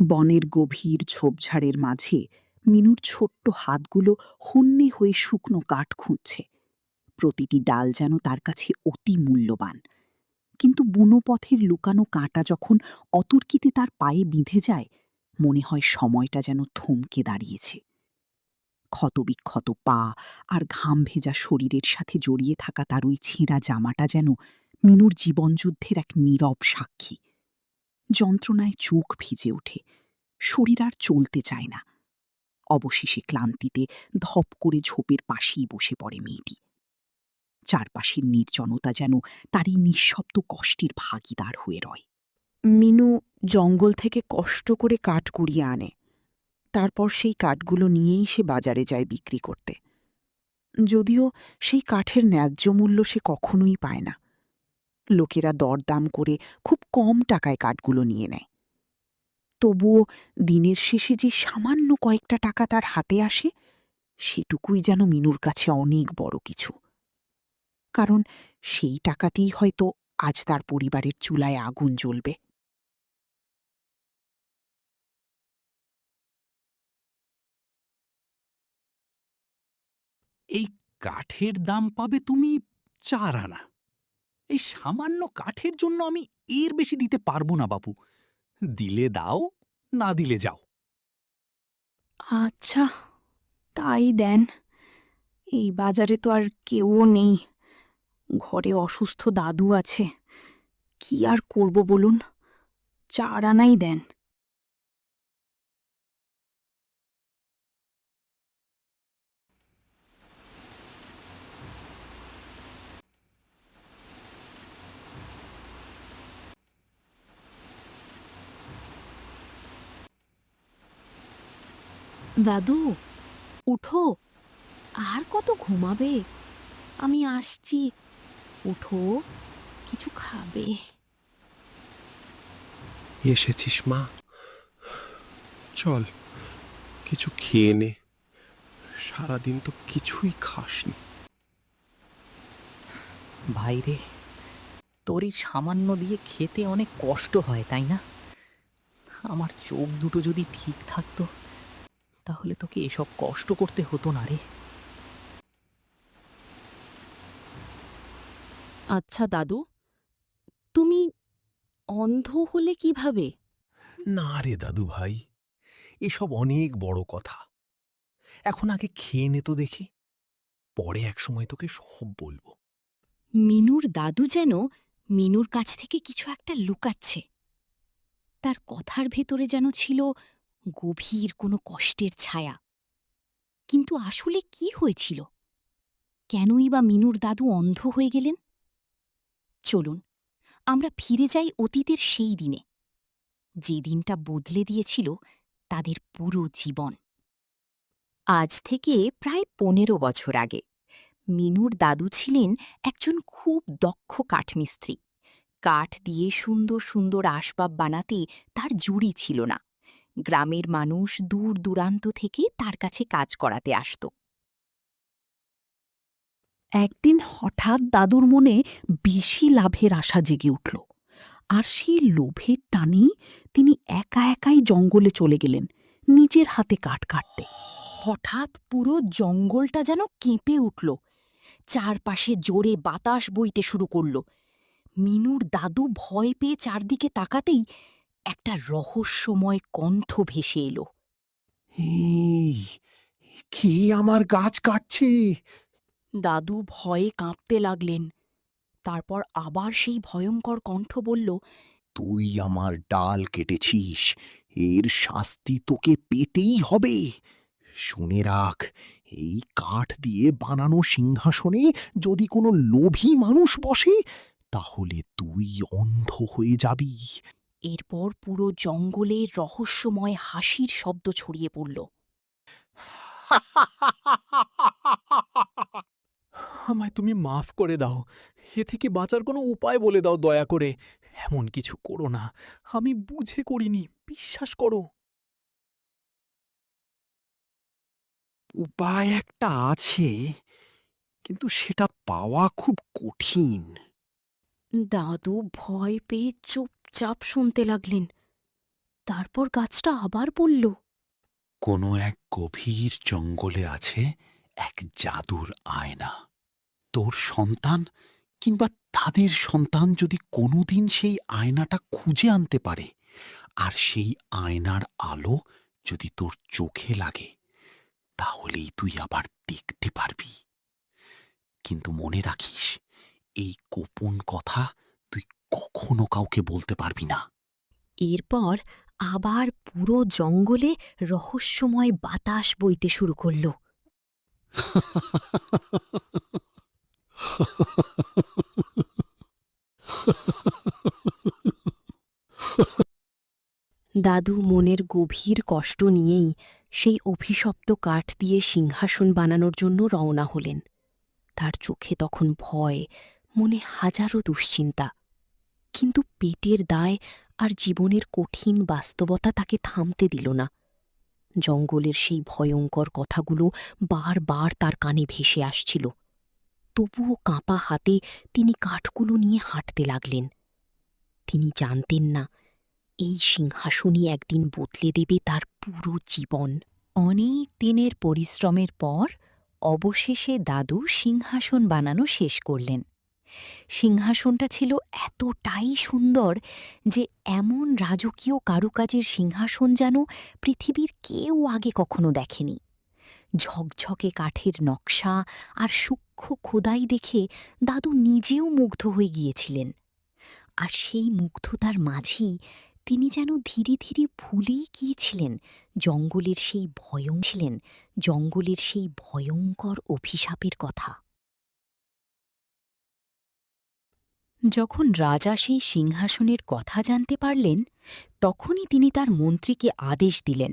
বনের গভীর ঝোপঝাড়ের মাঝে মিনুর ছোট্ট হাতগুলো হন্যে হয়ে শুকনো কাঠ খুঁজছে। প্রতিটি ডাল যেন তার কাছে অতি মূল্যবান। কিন্তু বুনো পথের লুকানো কাঁটা যখন অতর্কিতে তার পায়ে বিঁধে যায়, মনে হয় সময়টা যেন থমকে দাঁড়িয়েছে। ক্ষতবিক্ষত পা আর ঘাম ভেজা শরীরের সাথে জড়িয়ে থাকা তার ওই ছেঁড়া জামাটা যেন মিনুর জীবনযুদ্ধের এক নীরব সাক্ষী। যন্ত্রণায় চোখ ভিজে ওঠে, শরীর আর চলতে চায় না। অবশেষে ক্লান্তিতে ধপ করে ঝোপের পাশেই বসে পড়ে মেয়েটি। চারপাশের নির্জনতা যেন তার এই নিঃশব্দ কষ্টের ভাগিদার হয়ে রয়। মিনু জঙ্গল থেকে কষ্ট করে কাঠ কুড়িয়ে আনে। তারপর সেই কাঠগুলো নিয়েই সে বাজারে যায় বিক্রি করতে। যদিও সেই কাঠের ন্যায্য মূল্য সে কখনোই পায় না। লোকেরা দরদাম করে খুব কম টাকায় কাঠগুলো নিয়ে নেয়। তবুও দিনের শেষে যে সামান্য কয়েকটা টাকা তার হাতে আসে, সেটুকুই যেন মিনুর কাছে অনেক বড় কিছু। কারণ সেই টাকাতেই হয়তো আজ তার পরিবারের চুলায় আগুন জ্বলবে। এই কাঠের দাম পাবে তুমি ৪ আনা। এই সামান্য কাঠের জন্য আমি এর বেশি দিতে পারবো না বাপু। দিলে দাও, না দিলে যাও। আচ্ছা, তাই দেন। এই বাজারে তো আর কেউও নেই। ঘরে অসুস্থ দাদু আছে। কি আর করব বলুন? ৪ আনাই দেন। দাদু, উঠো। আর কত ঘুমাবে? আমি আসছি। উঠো, কিছু খাবে। এসেছিস মা? চল, কিছু খেয়ে নে। সারাদিন তো কিছুই খাসনি। ভাইরে, তোর এই সামান্য দিয়ে খেতে অনেক কষ্ট হয়, তাই না? আমার চোখ দুটো যদি ঠিক থাকতো, তাহলে তোকে এসব কষ্ট করতে হতো না রে। আচ্ছা দাদু, তুমি অন্ধ হলে কিভাবে? না রে দাদু ভাই, এসব অনেক বড় কথা। এখন আগে খেয়ে নে তো দেখি, পরে একসময় তোকে সব বলবো। মিনুর দাদু যেন মিনুর কাছ থেকে কিছু একটা লুকাচ্ছে। তার কথার ভেতরে যেন ছিল গভীর কোনো কষ্টের ছায়া। কিন্তু আসলে কি হয়েছিল? কেনই বা মিনুর দাদু অন্ধ হয়ে গেলেন? চলুন, আমরা ফিরে যাই অতীতের সেই দিনে, যে দিনটা বদলে দিয়েছিল তাদের পুরো জীবন। আজ থেকে প্রায় ১৫ বছর আগে মিনুর দাদু ছিলেন একজন খুব দক্ষ কাঠমিস্ত্রি। কাঠ দিয়ে সুন্দর সুন্দর আসবাব বানাতে তার জুড়ি ছিল না। গ্রামের মানুষ দূর দূরান্ত থেকে তার কাছে কাজ করাতে আসত। একদিন হঠাৎ দাদুর মনে বেশি লাভের আশা জেগে উঠল। আর সেই লোভের টানেই তিনি একা একাই জঙ্গলে চলে গেলেন নিজের হাতে কাঠ কাটতে। হঠাৎ পুরো জঙ্গলটা যেন কেঁপে উঠল। চারপাশে জোরে বাতাস বইতে শুরু করল। মিনুর দাদু ভয় পেয়ে চারদিকে তাকাতেই একটা রহস্যময় কণ্ঠ ভেসে এলো। এই, কে আমার গাছ কাটছে? দাদু ভয়ে কাঁপতে লাগলেন। তারপর আবার সেই ভয়ঙ্কর কণ্ঠ বলল, তুই আমার ডাল কেটেছিস, এর শাস্তি তোকে পেতেই হবে। শুনে রাখ, এই কাঠ দিয়ে বানানো সিংহাসনে যদি কোনো লোভী মানুষ বসে, তাহলে তুই অন্ধ হয়ে যাবি। এরপর পুরো জঙ্গলে রহস্যময় হাসির শব্দ ছড়িয়ে পড়ল। আমায় তুমি মাফ করে দাও। এ থেকে বাঁচার কোনো উপায় বলে দাও দয়া করে। এমন কিছু করো না। আমি বুঝে করিনি, বিশ্বাস করো। উপায় একটা আছে, কিন্তু সেটা পাওয়া খুব কঠিন। দাদু ভয় পেয়ে চুপচাপ শুনতে লাগলেন। তারপর গাছটা আবার বলল, কোনো এক গভীর জঙ্গলে আছে এক জাদুর আয়না। তোর সন্তান কিংবা তাদের সন্তান যদি কোনোদিন সেই আয়নাটা খুঁজে আনতে পারে, আর সেই আয়নার আলো যদি তোর চোখে লাগে, তাহলেই তুই আবার দেখতে পারবি। কিন্তু মনে রাখিস, এই গোপন কথা তুই কখনো কাউকে বলতে পারবি না। এরপর আবার পুরো জঙ্গলে রহস্যময় বাতাস বইতে শুরু করল। দাদু মনের গভীর কষ্ট নিয়েই সেই অভিশপ্ত কাঠ দিয়ে সিংহাসন বানানোর জন্য রওনা হলেন। তার চোখে তখন ভয়, মনে হাজারো দুশ্চিন্তা। কিন্তু পেটের দায় আর জীবনের কঠিন বাস্তবতা তাকে থামতে দিল না। জঙ্গলের সেই ভয়ঙ্কর কথাগুলো বারবার তার কানে ভেসে আসছিল। তবুও কাঁপা হাতে তিনি কাঠগুলো নিয়ে হাঁটতে লাগলেন। তিনি জানতেন না, এই সিংহাসনই একদিন বদলে দেবে তার পুরো জীবন। অনেক দিনের পরিশ্রমের পর অবশেষে দাদু সিংহাসন বানানো শেষ করলেন। সিংহাসনটা ছিল এতটাই সুন্দর যে এমন রাজকীয় কারুকাজের সিংহাসন যেন পৃথিবীর কেউ আগে কখনো দেখেনি। ঝকঝকে কাঠের নকশা আর সূক্ষ্ম খোদাই দেখে দাদু নিজেও মুগ্ধ হয়ে গিয়েছিলেন। আর সেই মুগ্ধতার মাঝেই তিনি যেন ধীরে ধীরে ভুলেই গিয়েছিলেন জঙ্গলের সেই ভয়ঙ্কর অভিশাপের কথা। যখন রাজা সেই সিংহাসনের কথা জানতে পারলেন, তখনই তিনি তার মন্ত্রীকে আদেশ দিলেন,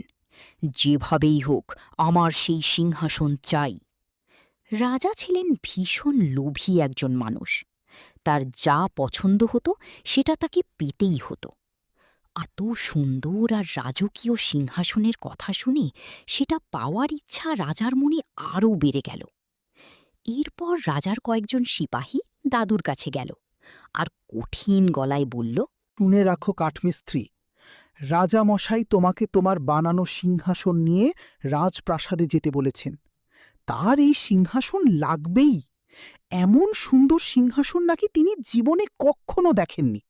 যেভাবেই হোক আমার সেই সিংহাসন চাই। রাজা ছিলেন ভীষণ লোভী একজন মানুষ। তার যা পছন্দ হতো সেটা তাকে পেতেই হতো। এত সুন্দর আর রাজকীয় সিংহাসনের কথা শুনে সেটা পাওয়ার ইচ্ছা রাজার মনে আরও বেড়ে গেল। এরপর রাজার কয়েকজন সিপাহী দাদুর কাছে গেল আর কঠিন গলায় বলল, শুনে রাখো কাঠমিস্ত্রি, রাজা মশাই তোমাকে তোমার বানানো সিংহাসন নিয়ে রাজপ্রাসাদে যেতে বলেছেন। তার এই সিংহাসন লাগবেই। এমন সুন্দর সিংহাসন নাকি তিনি জীবনে কখনো দেখেননি।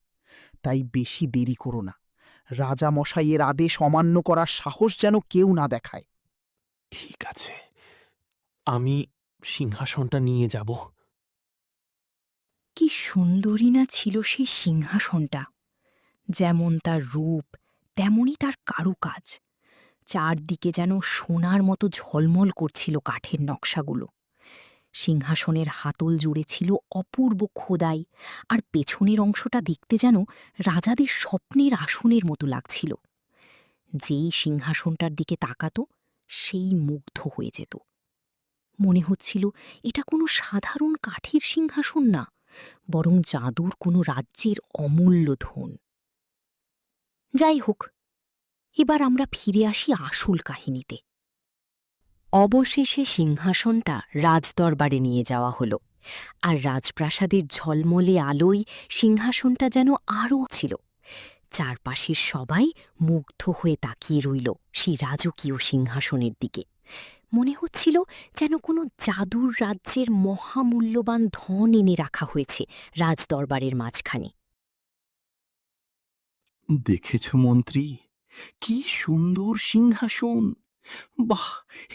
তাই বেশি দেরি করো না। রাজা মশাইয়ের আদেশ অমান্য করার সাহস যেন কেউ না দেখায়। ঠিক আছে, আমি সিংহাসনটা নিয়ে যাব। কি সুন্দরী না ছিল সেই সিংহাসনটা! যেমন তার রূপ, তেমনই তার কারুকাজ। চারদিকে যেন সোনার মতো ঝলমল করছিল কাঠের নকশাগুলো। সিংহাসনের হাতল জুড়ে ছিল অপূর্ব খোদাই, আর পেছনের অংশটা দেখতে যেন রাজাদের স্বপ্নের আসনের মতো লাগছিল। যেই সিংহাসনটার দিকে তাকাত, সেই মুগ্ধ হয়ে যেত। মনে হচ্ছিল এটা কোনো সাধারণ কাঠের সিংহাসন না, বরং জাদুর কোনো রাজ্যের অমূল্য ধন। যাই হোক, এবার আমরা ফিরে আসি আসল কাহিনীতে। অবশেষে সিংহাসনটা রাজদরবারে নিয়ে যাওয়া হল, আর রাজপ্রাসাদের ঝলমলে আলোয় সিংহাসনটা যেন আরও ছিল। চারপাশের সবাই মুগ্ধ হয়ে তাকিয়ে রইল সেই রাজকীয় সিংহাসনের দিকে। মনে হচ্ছিল যেন কোনো জাদুর রাজ্যের মহামূল্যবান ধন এনে রাখা হয়েছে রাজদরবারের মাঝখানে। দেখেছ মন্ত্রী, কি সুন্দর সিংহাসন! বাহ,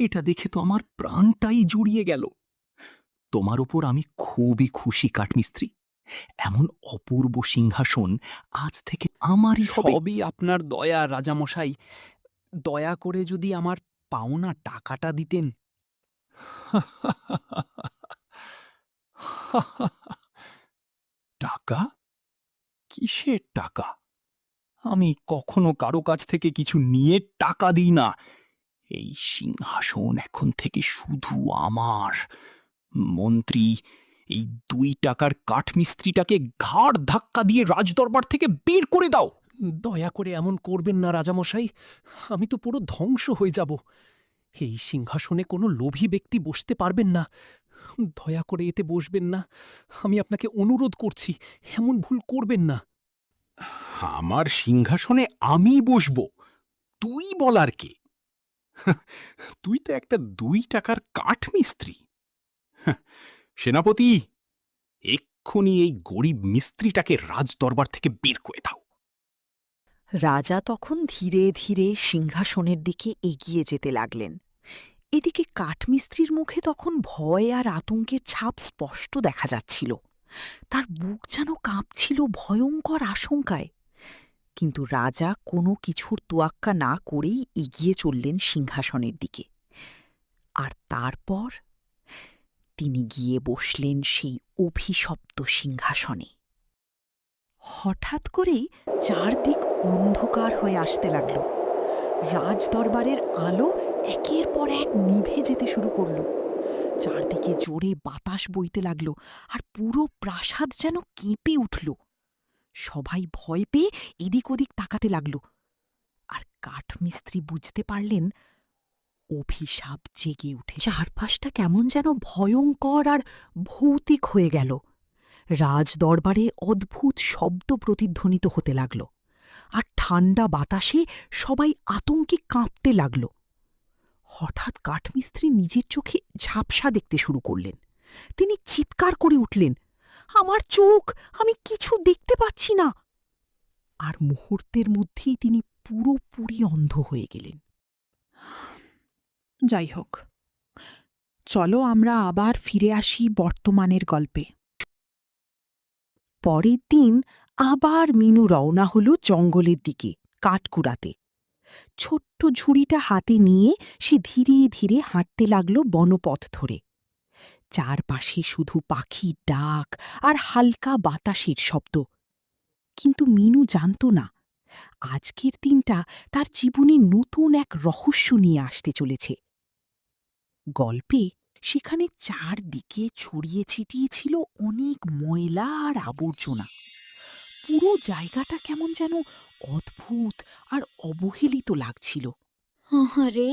এটা দেখে তো আমার প্রাণটাই জুড়িয়ে গেল। তোমার উপর আমি খুবই খুশি কাঠমিস্ত্রি। এমন অপূর্ব সিংহাসন আজ থেকে আমারই হবে। সবই আপনার দয়া রাজামশাই। দয়া করে যদি আমার পাওনা টাকাটা দিতেন। টাকা? কিসের টাকা? আমি কখনো কারো কাছ থেকে কিছু নিয়ে টাকা দিই না। এই সিংহাসন এখন থেকে শুধু আমার। মন্ত্রী, এই 2 টাকার কাঠমিস্ত্রিটাকে ঘাড় ধাক্কা দিয়ে রাজদরবার থেকে বের করে দাও। দয়া করে এমন করবেন না রাজামশাই, আমি তো পুরো ধ্বংস হয়ে যাব। এই সিংহাসনে কোনো লোভী ব্যক্তি বসতে পারবেন না। দয়া করে এতে বসবেন না, আমি আপনাকে অনুরোধ করছি, এমন ভুল করবেন না। আমার সিংহাসনে আমি বসবো? তুই বলার কে? তুই তো একটা 2 টাকার কাঠমিস্ত্রি। হাহ, সেনাপতি, এক্ষুনি এই গরিব মিস্ত্রিটাকে রাজদরবার থেকে বের করে দাও। রাজা তখন ধীরে ধীরে সিংহাসনের দিকে এগিয়ে যেতে লাগলেন। এদিকে কাঠমিস্ত্রির মুখে তখন ভয় আর আতঙ্কের ছাপ স্পষ্ট দেখা যাচ্ছিল। তার বুক যেন কাঁপছিল ভয়ঙ্কর আশঙ্কায়। কিন্তু রাজা কোনো কিছুর তোয়াক্কা না করেই এগিয়ে চললেন সিংহাসনের দিকে। আর তারপর তিনি গিয়ে বসলেন সেই অভিশপ্ত সিংহাসনে। হঠাৎ করেই চারদিক অন্ধকার হয়ে আসতে লাগল। রাজদরবারের আলো একের পর এক নিভে যেতে শুরু করল। চারদিকে জোরে বাতাস বইতে লাগল, আর পুরো প্রাসাদ যেন কেঁপে উঠল। সবাই ভয় পেয়ে এদিক ওদিক তাকাতে লাগল। আর কাঠমিস্ত্রি বুঝতে পারলেন অভিশাপ জেগে উঠে। চারপাশটা কেমন যেন ভয়ঙ্কর আর ভৌতিক হয়ে গেল। রাজদরবারে অদ্ভুত শব্দ প্রতিধ্বনিত হতে লাগল, আর ঠান্ডা বাতাসে সবাই আতঙ্কে কাঁপতে লাগল। হঠাৎ কাঠমিস্ত্রি নিজের চোখে ঝাপসা দেখতে শুরু করলেন। তিনি চিৎকার করে উঠলেন, আমার চোখ, আমি কিছু দেখতে পাচ্ছি না। আর মুহূর্তের মধ্যেই তিনি পুরোপুরি অন্ধ হয়ে গেলেন। যাই হোক, চলো আমরা আবার ফিরে আসি বর্তমানের গল্পে। পরের দিন আবার মিনু রওনা হল জঙ্গলের দিকে কাঠ কুড়াতে। ছোট্ট ঝুড়িটা হাতে নিয়ে সে ধীরে ধীরে হাঁটতে লাগল বনপথ ধরে। চারপাশে শুধু পাখির ডাক আর হালকা বাতাসের শব্দ। কিন্তু মিনু জানত না, আজকের দিনটা তার জীবনে নতুন এক রহস্য নিয়ে আসতে চলেছে। গল্পে সেখানে চারদিকে ছড়িয়ে ছিটিয়ে ছিল অনেক ময়লা আর আবর্জনা। পুরো জায়গাটা কেমন যেন অদ্ভুত আর অবহেলিত লাগছিল। আরে,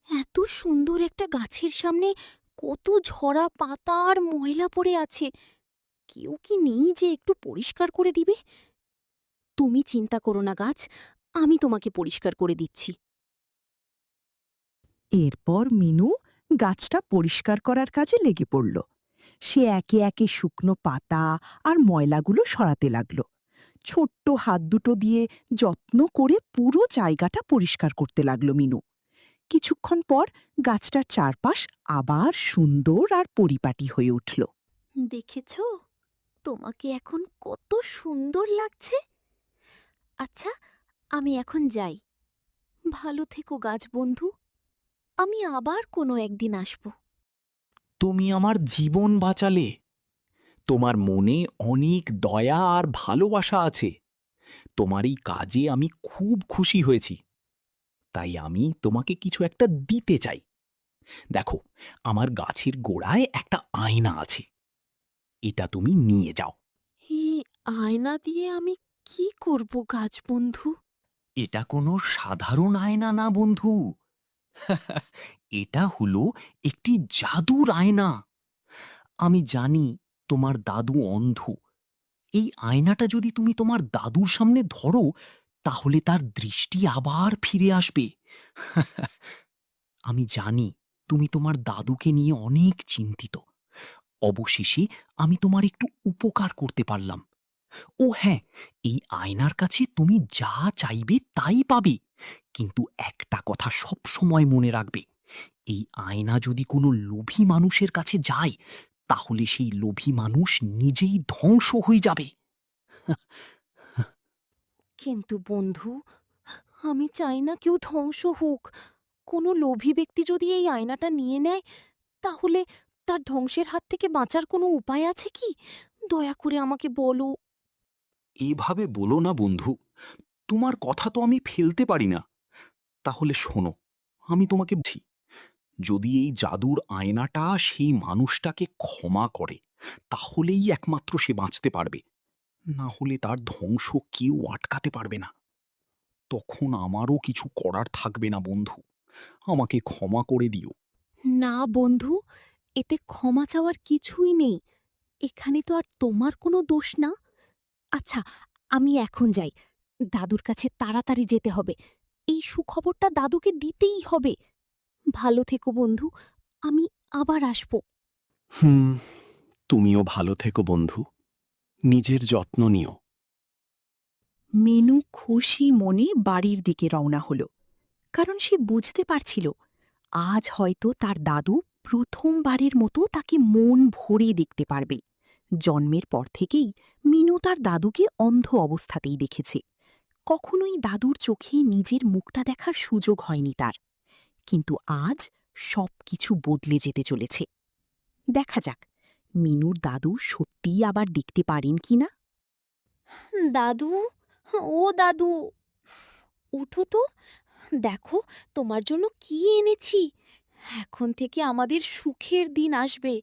এত সুন্দর একটা গাছের সামনে কত ঝরা পাতা আর ময়লা পড়ে আছে। কেউ কি নেই যে একটু পরিষ্কার করে দিবে? তুমি চিন্তা করো না গাছ, আমি তোমাকে পরিষ্কার করে দিচ্ছি। এরপর মিনু গাছটা পরিষ্কার করার কাজে লেগে পড়ল। সে একে একে শুকনো পাতা আর ময়লাগুলো সরাতে লাগল। ছোট্ট হাত দুটো দিয়ে যত্ন করে পুরো জায়গাটা পরিষ্কার করতে লাগল মিনু। কিছুক্ষণ পর গাছটার চারপাশ আবার সুন্দর আর পরিপাটি হয়ে উঠল। দেখেছ, তোমাকে এখন কত সুন্দর লাগছে। আচ্ছা, আমি এখন যাই। ভালো থেকো গাছ বন্ধু, আমি আবার কোনো একদিন আসব। তুমি আমার জীবন বাঁচালে। তোমার মনে অনেক দয়া আর ভালোবাসা আছে। তোমার এই কাজে আমি খুব খুশি হয়েছি। তাই আমি তোমাকে কিছু একটা দিতে চাই। দেখো, আমার গাছের গোড়ায় একটা আয়না আছে। এটা তুমি নিয়ে যাও। এই আয়না দিয়ে আমি কি করব গাছ বন্ধু? এটা কোনো সাধারণ আয়না না বন্ধু। এটা হলো একটি জাদুর আয়না। আমি জানি তোমার দাদু অন্ধ। এই আয়নাটা যদি তুমি তোমার দাদুর সামনে ধরো, তাহলে তার দৃষ্টি আবার ফিরে আসবে। আমি জানি তুমি তোমার দাদুকে নিয়ে অনেক চিন্তিত। অবশেষে আমি তোমার একটু উপকার করতে পারলাম। ও হ্যাঁ, এই আয়নার কাছে তুমি যা চাইবে তাই পাবে। কিন্তু একটা কথা সব সময় মনে রাখবে, এই আয়না যদি কোনো লোভী মানুষের কাছে যায়, তাহলে সেই লোভী মানুষ নিজেই ধ্বংস হয়ে যাবে। কিন্তু বন্ধু, আমি চাই না কেউ ধ্বংস হোক। কোনো লোভী ব্যক্তি যদি এই আয়নাটা নিয়ে নেয়, তাহলে তার ধ্বংসের হাত থেকে বাঁচার কোনো উপায় আছে কি? দয়া করে আমাকে বলো। এভাবে বলো না বন্ধু, তোমার কথা তো আমি ফেলতে পারি না। তাহলে শোনো, আমি তোমাকে বলছি, যদি এই জাদুর আয়নাটা সেই মানুষটাকে ক্ষমা করে, তাহলেই একমাত্র সে বাঁচতে পারবে। না হলে তার ধ্বংস কেউ আটকাতে পারবে না। তখন আমারও কিছু করার থাকবে না বন্ধু। আমাকে ক্ষমা করে দিও। না বন্ধু, এতে ক্ষমা চাওয়ার কিছুই নেই। এখানে তো আর তোমার কোনো দোষ না। আচ্ছা, আমি এখন যাই। দাদুর কাছে তাড়াতাড়ি যেতে হবে। এই সুখবরটা দাদুকে দিতেই হবে। ভালো থেকো বন্ধু, আমি আবার আসব। তুমিও ভালো থেকো বন্ধু, নিজের যত্ন নিও। মিনু খুশি মনে বাড়ির দিকে রওনা হল, কারণ সে বুঝতে পারছিল আজ হয়তো তার দাদু প্রথমবারের মতো তাকে মন ভরে দেখতে পারবে। জন্মের পর থেকেই মিনু তার দাদুকে অন্ধ অবস্থাতেই দেখেছে। কখনোই দাদুর চোখে নিজের মুখটা দেখার সুযোগ হয়নি তার। কিন্তু আজ সবকিছু বদলে যেতে চলেছে। দেখা যাক মিনুর দাদু সত্যিই আবার দেখতে পারেন কিনা। দাদু, ও দাদু, উঠো তো, দেখো তোমার জন্য কি এনেছি। এখন থেকে আমাদের সুখের দিন আসবে।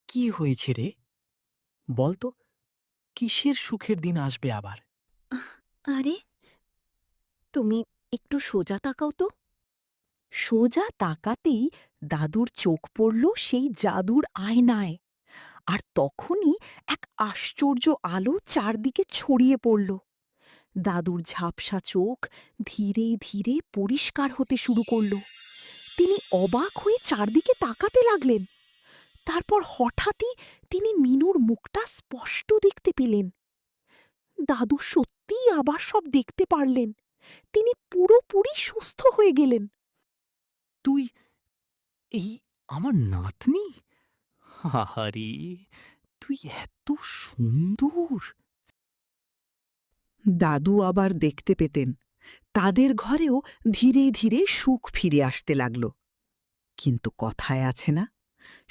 কি হয়েছে রে? বল তো, কিসের সুখের দিন আসবে আবার? আরে, তুমি একটু সোজা তাকাও তো। সোজা তাকাতেই দাদুর চোখ পড়ল সেই জাদুর আয়নায়, আর তখনই এক আশ্চর্য আলো চারদিকে ছড়িয়ে পড়ল। দাদুর ঝাপসা চোখ ধীরে ধীরে পরিষ্কার হতে শুরু করল। তিনি অবাক হয়ে চারদিকে তাকাতে লাগলেন। তারপর হঠাৎই তিনি মিনুর মুখটা স্পষ্ট দেখতে পেলেন। দাদু সত্যিই আবার সব দেখতে পারলেন। তিনি পুরোপুরি সুস্থ হয়ে গেলেন। তুই এই আমার নাতনি? আরে, তুই এত সুন্দর! দাদু আবার দেখতে পেতেন। তাদের ঘরেও ধীরে ধীরে সুখ ফিরে আসতে লাগল। কিন্তু কথায় আছে না,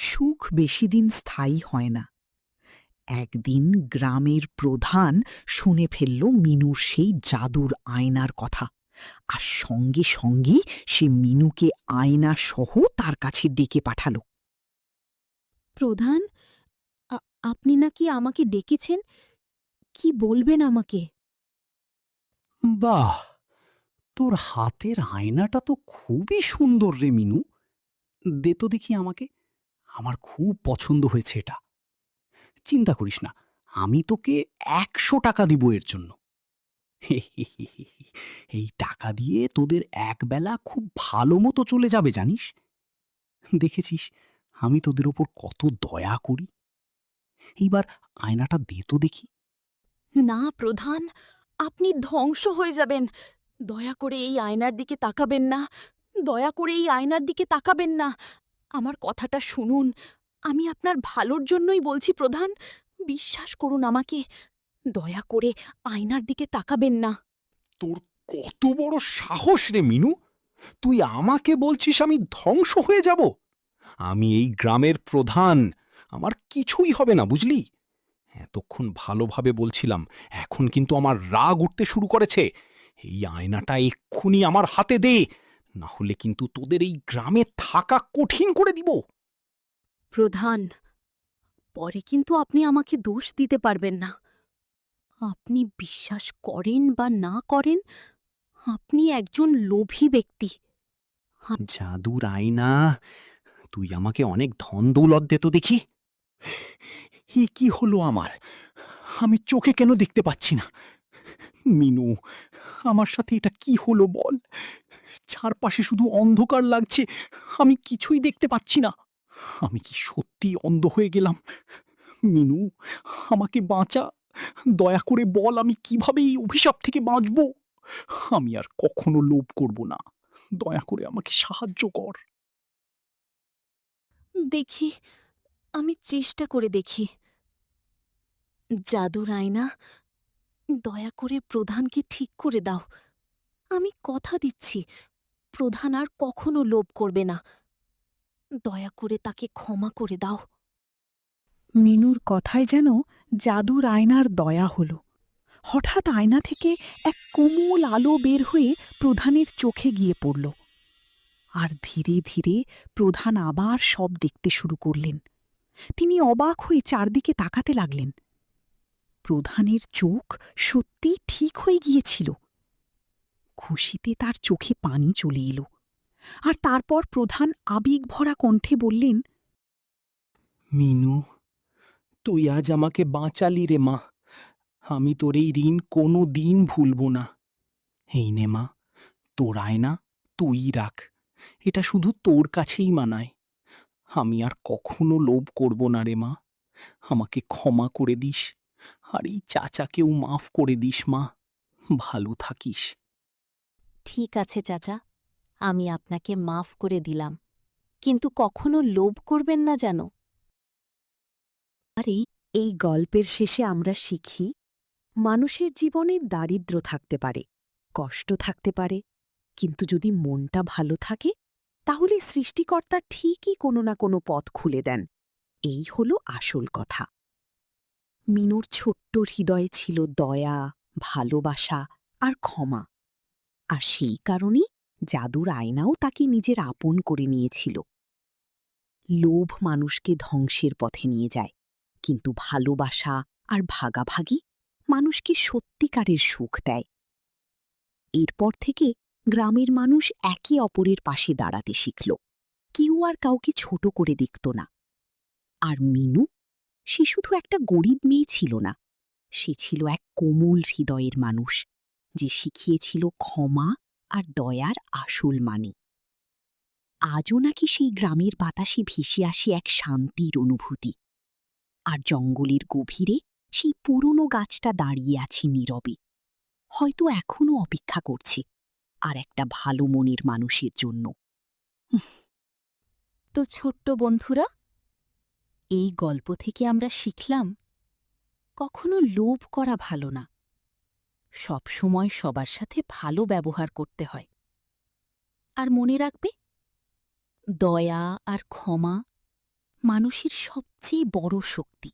সুখ বেশি দিন স্থায়ী হয় না। একদিন গ্রামের প্রধান শুনে ফেলল মিনুর সেই জাদুর আয়নার কথা, আর সঙ্গে সঙ্গেই সে মিনুকে আয়না সহ তার কাছে ডেকে পাঠাল। প্রধান, আপনি নাকি আমাকে ডেকেছেন? কি বলবেন আমাকে? বাহ, তোর হাতের আয়নাটা তো খুবই সুন্দর রে মিনু। দে তো দেখি আমাকে, আমার খুব পছন্দ হয়েছে এটা। চিন্তা করিস না, আমি তোকে 100 টাকা দিব এর জন্য। এই টাকা দিয়ে তোদের একবেলা খুব ভালো মতো চলে যাবে জানিস। দেখেছিস আমি তোদের ওপর কত দয়া করি। এইবার আয়নাটা দে তো দেখি। না প্রধান, আপনি ধ্বংস হয়ে যাবেন। দয়া করে এই আয়নার দিকে তাকাবেন না। দয়া করে এই আয়নার দিকে তাকাবেন না। আমার কথাটা শুনুন, আমি আপনার ভালোর জন্যই বলছি প্রধান। বিশ্বাস করুন আমাকে, দয়া করে আয়নার দিকে তাকাবেন না। তোর কত বড় সাহস রে মিনু! তুই আমাকে বলছিস আমি ধ্বংস হয়ে যাব? আমি এই গ্রামের প্রধান, আমার কিছুই হবে না বুঝলি। এতক্ষণ ভালোভাবে বলছিলাম, এখন কিন্তু আমার রাগ উঠতে শুরু করেছে। এই আয়নাটা এক্ষুনি আমার হাতে দে, না হলে কিন্তু তোদের এই গ্রামে থাকা কঠিন করে দিব। প্রধান, পরে কিন্তু আপনি আমাকে দোষ দিতে পারবেন না। আপনি বিশ্বাস করেন বা না করেন, আপনি একজন লোভী ব্যক্তি। জাদুর আয়না, তুই আমাকে অনেক ধন দৌলত দে তো দেখি। এ কি হলো আমার? আমি চোখে কেন দেখতে পাচ্ছি না? মিনু, আমার সাথে এটা কি হলো বল? চারপাশে শুধু অন্ধকার লাগছে, আমি কিছুই দেখতে পাচ্ছি না। আমি কি সত্যি অন্ধ হয়ে গেলাম? মিনু, আমাকে বাঁচা। দয়া করে বল আমি কিভাবে এই অভিশাপ থেকে বাঁচব। আমি আর কখনো লোভ করব না। দয়া করে আমাকে সাহায্য কর। দেখি, আমি চেষ্টা করে দেখি। জাদুর আয়না, দয়া করে প্রধানকে ঠিক করে দাও। আমি কথা দিচ্ছি, প্রধান আর কখনো লোভ করবে না। দয়া করে তাকে ক্ষমা করে দাও। মিনুর কথায় যেন জাদুর আয়নার দয়া হল। হঠাৎ আয়না থেকে এক কোমল আলো বের হয়ে প্রধানের চোখে গিয়ে পড়ল, আর ধীরে ধীরে প্রধান আবার সব দেখতে শুরু করলেন। তিনি অবাক হয়ে চারদিকে তাকাতে লাগলেন। প্রধানের চোখ সত্যিই ঠিক হয়ে গিয়েছিল। খুশিতে তার চোখে পানি চলে এলো, আর তারপর প্রধান আবেগভরা কণ্ঠে বললেন, মিনু, তুই আজ আমাকে বাঁচালি রে মা। আমি তোর এই ঋণ কোনো দিন ভুলব না। এই নে মা, তোর আয়না তুই রাখ, এটা শুধু তোর কাছেই মানায়। আমি আর কখনো লোভ করব না রে মা, আমাকে ক্ষমা করে দিস, আর এই চাচাকেও মাফ করে দিস মা। ভালো থাকিস। ঠিক আছে চাচা, আমি আপনাকে মাফ করে দিলাম, কিন্তু কখনো লোভ করবেন না যেন। আর এই গল্পের শেষে আমরা শিখি মানুষের জীবনে দারিদ্র্য থাকতে পারে, কষ্ট থাকতে পারে, কিন্তু যদি মনটা ভালো থাকে তাহলে সৃষ্টিকর্তা ঠিকই কোনো না কোনো পথ খুলে দেন। এই হলো আসল কথা। মিনুর ছোট্ট হৃদয়ে ছিল দয়া, ভালোবাসা আর ক্ষমা, আর সেই কারণেই জাদুর আয়নাও তাকে নিজের আপন করে নিয়েছিল। লোভ মানুষকে ধ্বংসের পথে নিয়ে যায়, কিন্তু ভালোবাসা আর ভাগাভাগি মানুষকে সত্যিকারের সুখ দেয়। এরপর থেকে গ্রামের মানুষ একে অপরের পাশে দাঁড়াতে শিখল, কেউ আর কাউকে ছোট করে দেখত না। আর মিনু, সে শুধু একটা গরিব মেয়ে ছিল না, সে ছিল এক কোমল হৃদয়ের মানুষ, যে শিখিয়েছিল ক্ষমা আর দয়ার আসল মানে। আজও নাকি সেই গ্রামের বাতাসে ভেসে আসে এক শান্তির অনুভূতি, আর জঙ্গলের গভীরে সেই পুরনো গাছটা দাঁড়িয়ে আছে নীরবে, হয়তো এখনও অপেক্ষা করছে আর একটা ভালো মনের মানুষের জন্য। তো ছোট্ট বন্ধুরা, এই গল্প থেকে আমরা শিখলাম কখনো লোভ করা ভালো না, সবসময় সবার সাথে ভালো ব্যবহার করতে হয়। আর মনে রাখবে, দয়া আর ক্ষমা মানুষের সবচেয়ে বড় শক্তি।